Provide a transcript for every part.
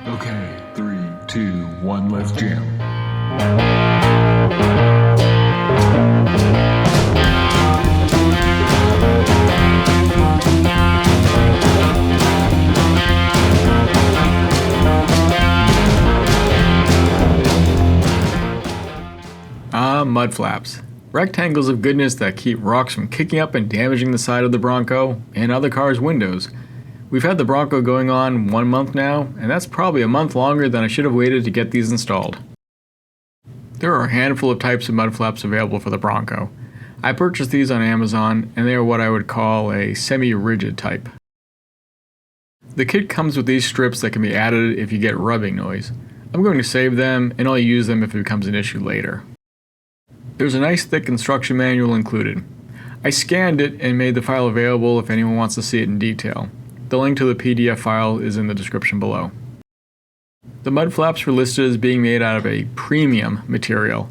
Okay, 3, 2, 1, let's jam. Mud flaps. Rectangles of goodness that keep rocks from kicking up and damaging the side of the Bronco and other cars' windows. We've had the Bronco going on 1 month now, and that's probably a month longer than I should have waited to get these installed. There are a handful of types of mud flaps available for the Bronco. I purchased these on Amazon, and they are what I would call a semi-rigid type. The kit comes with these strips that can be added if you get rubbing noise. I'm going to save them, and I'll use them if it becomes an issue later. There's a nice thick instruction manual included. I scanned it and made the file available if anyone wants to see it in detail. The link to the PDF file is in the description below. The mud flaps were listed as being made out of a premium material.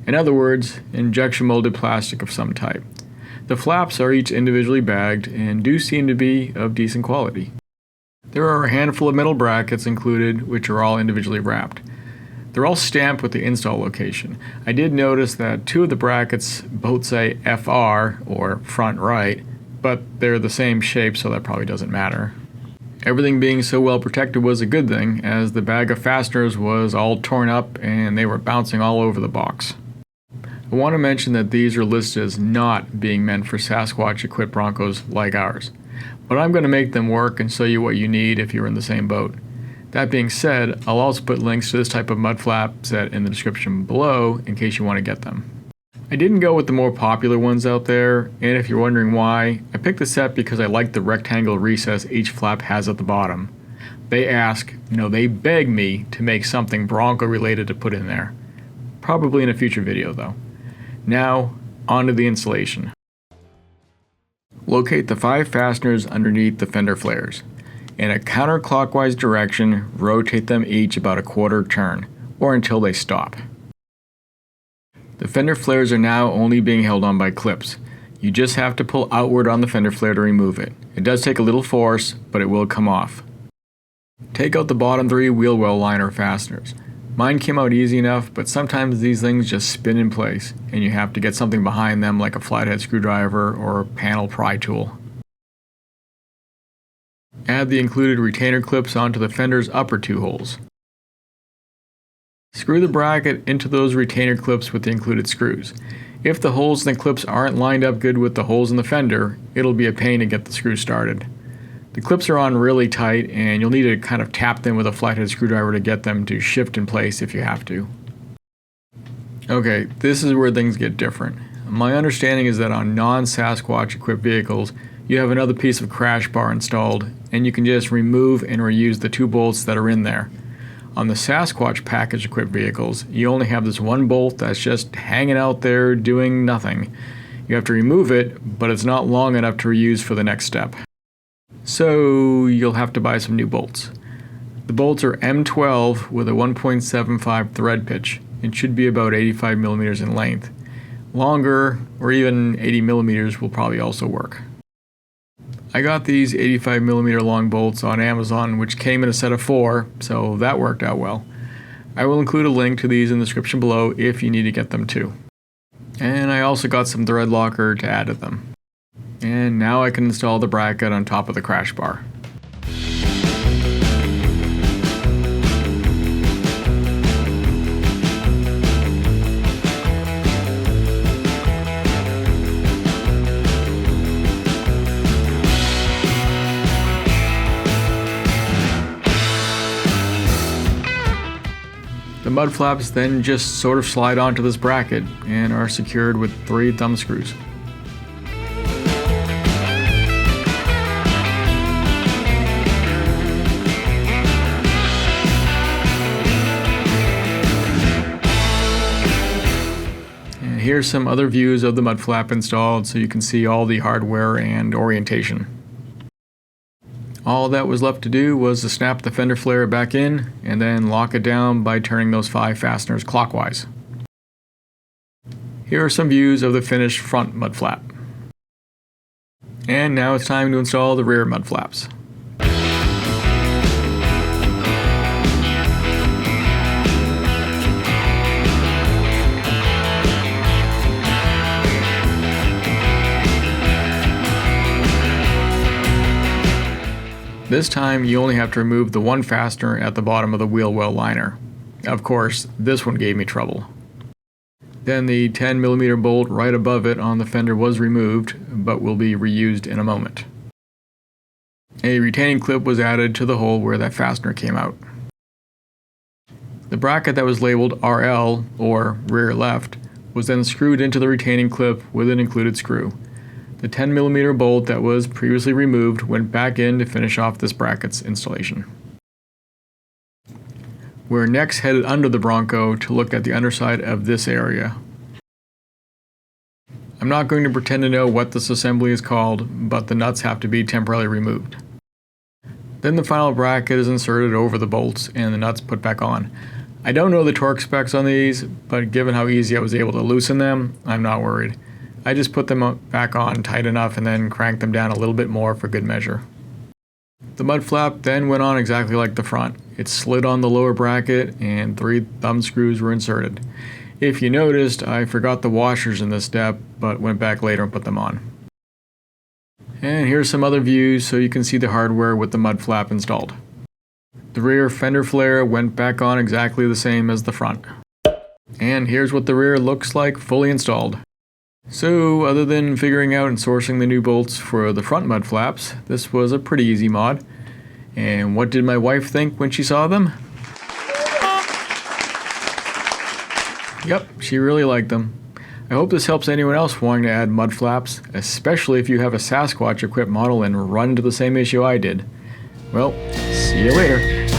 In other words, injection molded plastic of some type. The flaps are each individually bagged and do seem to be of decent quality. There are a handful of metal brackets included, which are all individually wrapped. They're all stamped with the install location. I did notice that 2 of the brackets both say FR, or front right, but they're the same shape, so that probably doesn't matter. Everything being so well protected was a good thing, as the bag of fasteners was all torn up and they were bouncing all over the box. I want to mention that these are listed as not being meant for Sasquatch equipped Broncos like ours, but I'm going to make them work and show you what you need if you're in the same boat. That being said, I'll also put links to this type of mud flap set in the description below in case you want to get them. I didn't go with the more popular ones out there, and if you're wondering why, I picked the set because I like the rectangle recess each flap has at the bottom. They they beg me to make something Bronco related to put in there. Probably in a future video though. Now, on to the installation. Locate the 5 fasteners underneath the fender flares. In a counterclockwise direction, rotate them each about a quarter turn, or until they stop. The fender flares are now only being held on by clips. You just have to pull outward on the fender flare to remove it. It does take a little force, but it will come off. Take out the bottom 3 wheel well liner fasteners. Mine came out easy enough, but sometimes these things just spin in place, and you have to get something behind them like a flathead screwdriver or a panel pry tool. Add the included retainer clips onto the fender's upper 2 holes. Screw the bracket into those retainer clips with the included screws. If the holes in the clips aren't lined up good with the holes in the fender, it'll be a pain to get the screws started. The clips are on really tight, and you'll need to kind of tap them with a flathead screwdriver to get them to shift in place if you have to. Okay, this is where things get different. My understanding is that on non-Sasquatch equipped vehicles, you have another piece of crash bar installed, and you can just remove and reuse the 2 bolts that are in there. On the Sasquatch package equipped vehicles, you only have this 1 bolt that's just hanging out there doing nothing. You have to remove it, but it's not long enough to reuse for the next step. So you'll have to buy some new bolts. The bolts are M12 with a 1.75 thread pitch. It should be about 85 millimeters in length. Longer, or even 80 millimeters, will probably also work. I got these 85mm long bolts on Amazon, which came in a set of 4, so that worked out well. I will include a link to these in the description below if you need to get them too. And I also got some thread locker to add to them. And now I can install the bracket on top of the crash bar. The mud flaps then just sort of slide onto this bracket and are secured with 3 thumb screws. And here's some other views of the mud flap installed so you can see all the hardware and orientation. All that was left to do was to snap the fender flare back in and then lock it down by turning those 5 fasteners clockwise. Here are some views of the finished front mud flap. And now it's time to install the rear mud flaps. This time you only have to remove the one fastener at the bottom of the wheel well liner. Of course, this one gave me trouble. Then the 10mm bolt right above it on the fender was removed, but will be reused in a moment. A retaining clip was added to the hole where that fastener came out. The bracket that was labeled RL, or rear left, was then screwed into the retaining clip with an included screw. The 10mm bolt that was previously removed went back in to finish off this bracket's installation. We're next headed under the Bronco to look at the underside of this area. I'm not going to pretend to know what this assembly is called, but the nuts have to be temporarily removed. Then the final bracket is inserted over the bolts and the nuts put back on. I don't know the torque specs on these, but given how easy I was able to loosen them, I'm not worried. I just put them back on tight enough and then cranked them down a little bit more for good measure. The mud flap then went on exactly like the front. It slid on the lower bracket and 3 thumb screws were inserted. If you noticed, I forgot the washers in this step, but went back later and put them on. And here's some other views so you can see the hardware with the mud flap installed. The rear fender flare went back on exactly the same as the front. And here's what the rear looks like fully installed. So, other than figuring out and sourcing the new bolts for the front mud flaps, this was a pretty easy mod. And what did my wife think when she saw them? Yep, she really liked them. I hope this helps anyone else wanting to add mud flaps, especially if you have a Sasquatch equipped model and run into the same issue I did. Well, see you later.